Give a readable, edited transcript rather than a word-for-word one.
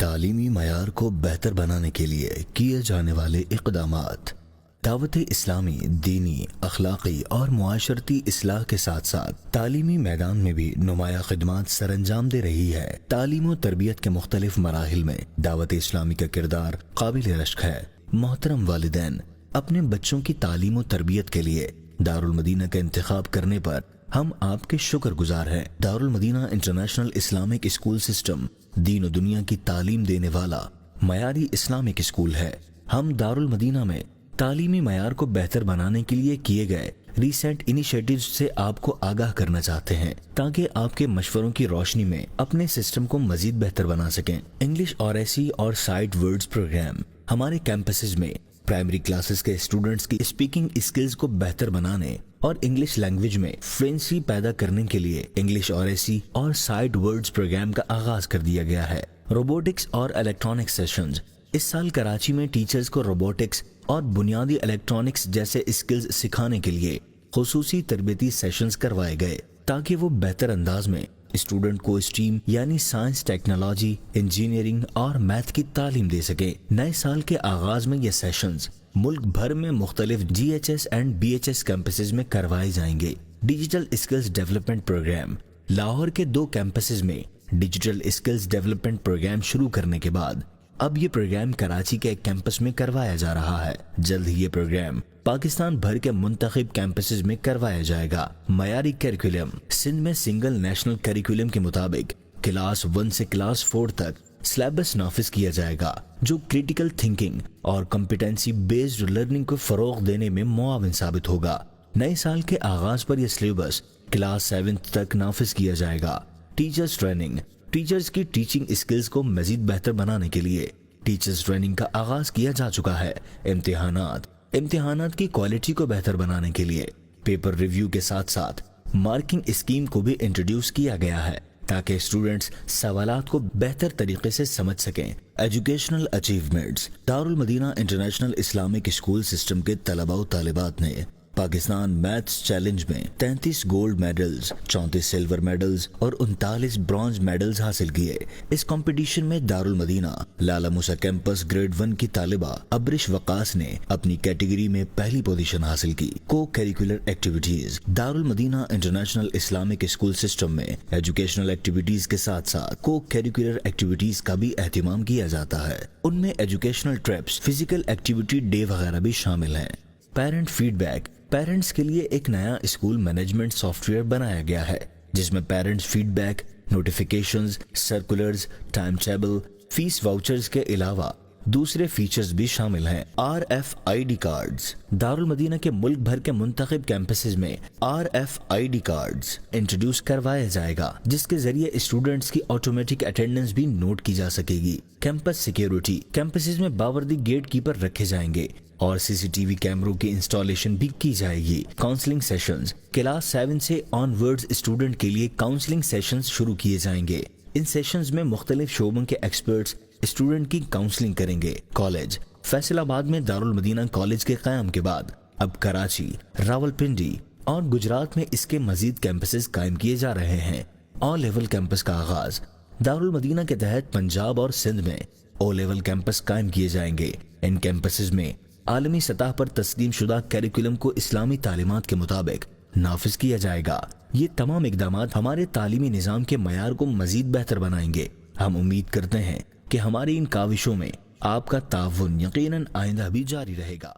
تعلیمی معیار کو بہتر بنانے کے لیے کیے جانے والے اقدامات۔ دعوت اسلامی دینی، اخلاقی اور معاشرتی اصلاح کے ساتھ ساتھ تعلیمی میدان میں بھی نمایاں خدمات سر انجام دے رہی ہے۔ تعلیم و تربیت کے مختلف مراحل میں دعوت اسلامی کا کردار قابل رشک ہے۔ محترم والدین، اپنے بچوں کی تعلیم و تربیت کے لیے دارالمدینہ کا انتخاب کرنے پر ہم آپ کے شکر گزار ہیں۔ Dar-ul-Madinah international Islamic school system دین و دنیا کی تعلیم دینے والا معیاری اسلامک اسکول ہے۔ ہم دارالمدینہ میں تعلیمی معیار کو بہتر بنانے کے لیے کیے گئے ریسنٹ انیشیٹیوز سے آپ کو آگاہ کرنا چاہتے ہیں تاکہ آپ کے مشوروں کی روشنی میں اپنے سسٹم کو مزید بہتر بنا سکیں۔ انگلش آرایسی اور سائٹ ورڈز پروگرام ہمارے کیمپسز میں پرائمری کلاسز کے اسٹوڈنٹس کی اسپیکنگ اسکلز کو بہتر بنانے اور انگلش لینگویج میں فلوئنسی پیدا کرنے کے لیے انگلش آرایسی اور سائٹ ورڈز پروگرام کا آغاز کر دیا گیا ہے۔ روبوٹکس اور الیکٹرانکس سیشنز، اس سال کراچی میں ٹیچرز کو روبوٹکس اور بنیادی الیکٹرانکس جیسے اسکلز سکھانے کے لیے خصوصی تربیتی سیشنز کروائے گئے تاکہ وہ بہتر انداز میں اسٹوڈنٹ کو اسٹریم یعنی سائنس، ٹیکنالوجی، انجینئرنگ اور میتھ کی تعلیم دے سکے۔ نئے سال کے آغاز میں یہ سیشنز ملک بھر میں مختلف GHS اینڈ BHS کیمپسز میں کروائے جائیں گے۔ Digital skills development program, Lahore کے 2 کیمپسز میں ڈیجیٹل اسکلز ڈیولپمنٹ پروگرام شروع کرنے کے بعد اب یہ پروگرام کراچی کے ایک کیمپس میں کروایا جا رہا ہے۔ جلد ہی یہ پروگرام پاکستان بھر کے منتخب کیمپسز میں کروایا جائے گا۔ معیاری کیریکولم، سندھ میں سنگل نیشنل کیریکولم کے مطابق کلاس 1 سے کلاس 4 تک سلیبس نافذ کیا جائے گا جو کریٹیکل تھنکنگ اور کمپیٹنسی بیسڈ لرننگ کو فروغ دینے میں معاون ثابت ہوگا۔ نئے سال کے آغاز پر یہ سلیبس کلاس 7 تک نافذ کیا جائے گا۔ ٹیچرز ٹریننگ، ٹیچرز کی ٹیچنگ اسکلز کو مزید بہتر بنانے کے لیے ٹیچرز ٹریننگ کا آغاز کیا جا چکا ہے۔ امتحانات کی کوالٹی کو بہتر بنانے کے لیے پیپر ریویو کے ساتھ ساتھ مارکنگ اسکیم کو بھی انٹروڈیوس کیا گیا ہے تاکہ اسٹوڈنٹس سوالات کو بہتر طریقے سے سمجھ سکیں۔ Educational achievements, Darul Madinah international Islamic school system کے طلباء و طالبات نے پاکستان میتھس چیلنج میں 33 گولڈ میڈلز، 34 سلور میڈلز اور 39 برونز میڈلز حاصل کیے۔ اس کمپٹیشن میں دارالمدینہ لالا موسیٰ کیمپس گریڈ 1 کی طالبہ ابرش وقاص نے اپنی کیٹیگری میں پہلی پوزیشن حاصل کی۔ کو curricular activities, Darul Madinah international Islamic school system میں ایجوکیشنل ایکٹیویٹیز کے ساتھ ساتھ کو کیریکولر ایکٹیویٹیز کا بھی اہتمام کیا جاتا ہے۔ ان میں educational trips, physical activity day وغیرہ بھی شامل ہیں۔ پیرنٹ فیڈ بیک، پیرنٹس کے لیے ایک نیا اسکول مینجمنٹ سافٹ ویئر بنایا گیا ہے جس میں parents feedback, notifications, circulars, time table, fee vouchers کے علاوہ دوسرے فیچرز بھی شامل ہیں۔ RFID کارڈز، دارالمدینہ کے ملک بھر کے منتخب کیمپسز میں RFID کارڈز انٹروڈیوس کروایا جائے گا جس کے ذریعے اسٹوڈنٹس کی آٹومیٹک اٹینڈنس بھی نوٹ کی جا سکے گی۔ کیمپس سیکیورٹی، کیمپسز میں باوردی گیٹ کیپر رکھے جائیں گے اور CCTV کیمروں کی انسٹالیشن بھی کی جائے گی۔ کاؤنسلنگ سیشنز، کلاس 7 سے آن ورڈز اسٹوڈنٹ کے لیے کاؤنسلنگ سیشنز شروع کیے جائیں گے۔ ان سیشنز میں مختلف شعبوں کے ایکسپرٹس اسٹوڈنٹ کی کاؤنسلنگ کریں گے۔ کالج، فیصل آباد میں دارالمدینہ کالج کے قیام کے بعد اب کراچی، راولپنڈی اور گجرات میں اس کے مزید کیمپسز قائم کیے جا رہے ہیں۔ او لیول کیمپس کا آغاز، دارالمدینہ کے تحت پنجاب اور سندھ میں او لیول کیمپس قائم کیے جائیں گے۔ ان کیمپسز میں عالمی سطح پر تسلیم شدہ کیریکولم کو اسلامی تعلیمات کے مطابق نافذ کیا جائے گا۔ یہ تمام اقدامات ہمارے تعلیمی نظام کے معیار کو مزید بہتر بنائیں گے۔ ہم امید کرتے ہیں کہ ہماری ان کاوشوں میں آپ کا تعاون یقیناً آئندہ بھی جاری رہے گا۔